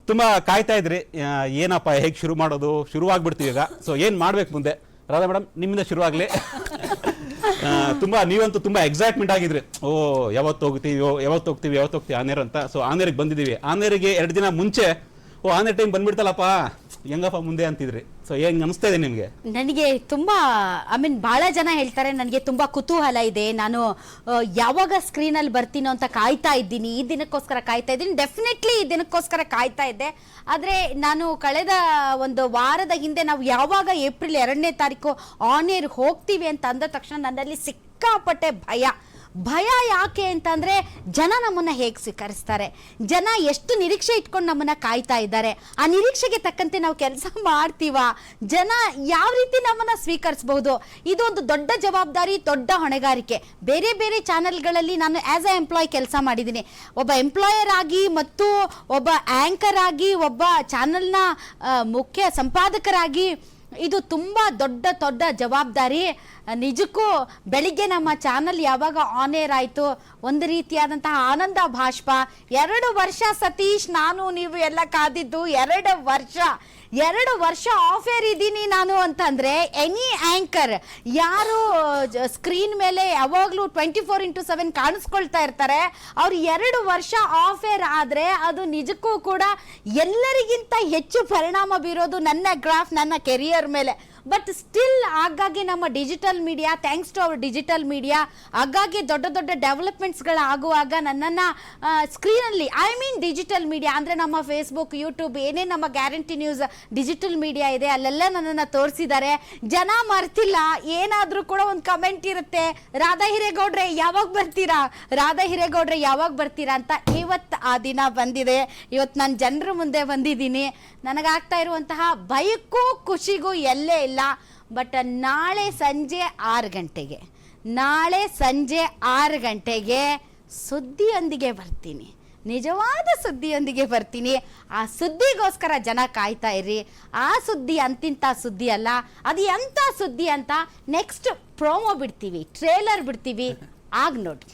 ತುಂಬ ಕಾಯ್ತಾ ಇದ್ರಿ ಏನಪ್ಪ ಹೇಗೆ ಶುರು ಮಾಡೋದು, ಶುರುವಾಗ್ಬಿಡ್ತೀವಿ ಈಗ. ಸೊ ಏನು ಮಾಡ್ಬೇಕು ಮುಂದೆ? ರಾಧಾ ಮೇಡಮ್ ನಿಮ್ಮಿಂದ ಶುರುವಾಗಲಿ. ನೀವಂತೂ ತುಂಬ ಎಕ್ಸೈಟ್ಮೆಂಟ್ ಆಗಿದ್ರಿ. ಯಾವತ್ತು ಹೋಗ್ತೀವಿ ಆನೇರ್ ಅಂತ. ಸೊ ಆನೇರಿಗೆ ಬಂದಿದ್ದೀವಿ. ಆನೇರಿಗೆ 2 ದಿನ ಮುಂಚೆ ಆನೇರ್ ಟೈಮ್ ಬಂದ್ಬಿಡ್ತಲ್ಲಪ್ಪ, ಹೆಂಗಪ್ಪ ಮುಂದೆ ಅಂತಿದ್ರಿ. ಸೊ ಹೆಂಗ್ ಅನಿಸ್ತಾ ಇದೆ ನಿಮಗೆ? ನನಗೆ ತುಂಬಾ ಬಹಳ ಜನ ಹೇಳ್ತಾರೆ ನನಗೆ ತುಂಬಾ ಕುತೂಹಲ ಇದೆ, ನಾನು ಯಾವಾಗ ಸ್ಕ್ರೀನಲ್ಲಿ ಬರ್ತೀನೋ ಅಂತ ಕಾಯ್ತಾ ಇದ್ದೀನಿ, ಈ ದಿನಕ್ಕೋಸ್ಕರ ಕಾಯ್ತಾ ಇದ್ದೀನಿ. ಡೆಫಿನೆಟ್ಲಿ ಈ ದಿನಕ್ಕೋಸ್ಕರ ಕಾಯ್ತಾ ಇದ್ದೆ. ಆದರೆ ನಾನು ಕಳೆದ ಒಂದು ವಾರದ ಹಿಂದೆ ನಾವು ಯಾವಾಗ ಏಪ್ರಿಲ್ 2ನೇ ತಾರೀಕು ಆನ್ ಏರ್ ಹೋಗ್ತೀವಿ ಅಂತ ಅಂದ ತಕ್ಷಣ ನನ್ನಲ್ಲಿ ಸಿಕ್ಕಾಪಟ್ಟೆ ಭಯ ಯಾಕೆ ಅಂತಂದ್ರೆ ಜನ ನಮ್ಮನ್ನ ಹೇಗೆ ಸ್ವೀಕರಿಸ್ತಾರೆ, ಜನ ಎಷ್ಟು ನಿರೀಕ್ಷೆ ಇಟ್ಕೊಂಡು ನಮ್ಮನ್ನ ಕಾಯ್ತಾ ಇದ್ದಾರೆ, ಆ ನಿರೀಕ್ಷೆಗೆ ತಕ್ಕಂತೆ ನಾವು ಕೆಲಸ ಮಾಡ್ತೀವ, ಜನ ಯಾವ ರೀತಿ ನಮ್ಮನ್ನ ಸ್ವೀಕರಿಸಬಹುದು, ಇದು ಒಂದು ದೊಡ್ಡ ಜವಾಬ್ದಾರಿ, ದೊಡ್ಡ ಹೊಣೆಗಾರಿಕೆ. ಬೇರೆ ಬೇರೆ ಚಾನೆಲ್ಗಳಲ್ಲಿ ನಾನು ಆಸ್ ಎ ಎಂಪ್ಲಾಯ್ ಕೆಲಸ ಮಾಡಿದ್ದೀನಿ. ಒಬ್ಬ ಎಂಪ್ಲಾಯರ್ ಆಗಿ ಮತ್ತು ಒಬ್ಬ ಆಂಕರ್ ಆಗಿ, ಒಬ್ಬ ಚಾನೆಲ್ನ ಮುಖ್ಯ ಸಂಪಾದಕರಾಗಿ ಇದು ತುಂಬ ದೊಡ್ಡ ಜವಾಬ್ದಾರಿ. ನಿಜಕ್ಕೂ ಬೆಳಿಗ್ಗೆ ನಮ್ಮ ಚಾನಲ್ ಯಾವಾಗ ಆನ್ ಏರ್ ಆಯಿತು, ಒಂದು ರೀತಿಯಾದಂತಹ ಆನಂದ ಭಾಷ್ಪ. 2 ವರ್ಷ ಸತೀಶ್, ನಾನು ನೀವು ಎಲ್ಲ ಕಾದಿದ್ದು 2 ವರ್ಷ ಆಫ್ ಏರ್ ಇದ್ದೀನಿ ನಾನು ಅಂತಂದ್ರೆ, ಎನಿ ಆಂಕರ್ ಯಾರು ಸ್ಕ್ರೀನ್ ಮೇಲೆ ಯಾವಾಗಲೂ 24x7 ಕಾಣಿಸ್ಕೊಳ್ತಾ ಇರ್ತಾರೆ, ಅವ್ರು 2 ವರ್ಷ ಆಫ್ ಏರ್ ಆದರೆ ಅದು ನಿಜಕ್ಕೂ ಕೂಡ ಎಲ್ಲರಿಗಿಂತ ಹೆಚ್ಚು ಪರಿಣಾಮ ಬೀರೋದು ನನ್ನ ಗ್ರಾಫ್, ನನ್ನ ಕೆರಿಯರ್ ಮೇಲೆ. ಬಟ್ ಸ್ಟಿಲ್ ಆಗಾಗ್ಗೆ ನಮ್ಮ digital media, thanks to our digital media, ಆಗಾಗ್ಗೆ ದೊಡ್ಡ ಡೆವಲಪ್ಮೆಂಟ್ಸ್ಗಳಾಗುವಾಗ ನನ್ನನ್ನು ಸ್ಕ್ರೀನಲ್ಲಿ, ಡಿಜಿಟಲ್ ಮೀಡಿಯಾ ಅಂದರೆ ನಮ್ಮ ಫೇಸ್ಬುಕ್, ಯೂಟ್ಯೂಬ್, ಏನೇ ನಮ್ಮ ಗ್ಯಾರಂಟಿ ನ್ಯೂಸ್ ರ್ಡಿಜಿಟಲ್ ಮೀಡಿಯಾ ಇದೆ ಅಲ್ಲೆಲ್ಲ ನನ್ನನ್ನು ತೋರಿಸಿದ್ದಾರೆ. ಜನ ಮರ್ತಿಲ್ಲ, ಏನಾದರೂ ಕೂಡ ಒಂದು ಕಮೆಂಟ್ ಇರುತ್ತೆ, ರಾಧಾ ಹಿರೇಗೌಡ್ರೆ ಯಾವಾಗ ಬರ್ತೀರಾ ಅಂತ. ಇವತ್ತು ಆ ದಿನ ಬಂದಿದೆ, ಇವತ್ತು ನಾನು ಜನರ ಮುಂದೆ ಬಂದಿದ್ದೀನಿ. ನನಗಾಗ್ತಾ ಇರುವಂತಹ ಭಯಕ್ಕೂ ಖುಷಿಗೂ ಎಲ್ಲೇ ಇಲ್ಲ. ಬಟ್ ನಾಳೆ ಸಂಜೆ 6 ಗಂಟೆಗೆ ಸುದ್ದಿಯೊಂದಿಗೆ ಬರ್ತೀನಿ, ನಿಜವಾದ ಸುದ್ದಿಯೊಂದಿಗೆ ಬರ್ತೀನಿ. ಆ ಸುದ್ದಿಗೋಸ್ಕರ ಜನ ಕಾಯ್ತಾ ಇರ್ರಿ. ಆ ಸುದ್ದಿ ಅಂತಿಂತ ಸುದ್ದಿ ಅಲ್ಲ, ಅದು ಎಂಥ ಸುದ್ದಿ ಅಂತ ನೆಕ್ಸ್ಟ್ ಪ್ರೋಮೋ ಬಿಡ್ತೀವಿ, ಟ್ರೇಲರ್ ಬಿಡ್ತೀವಿ, ಆಗ ನೋಡಿ.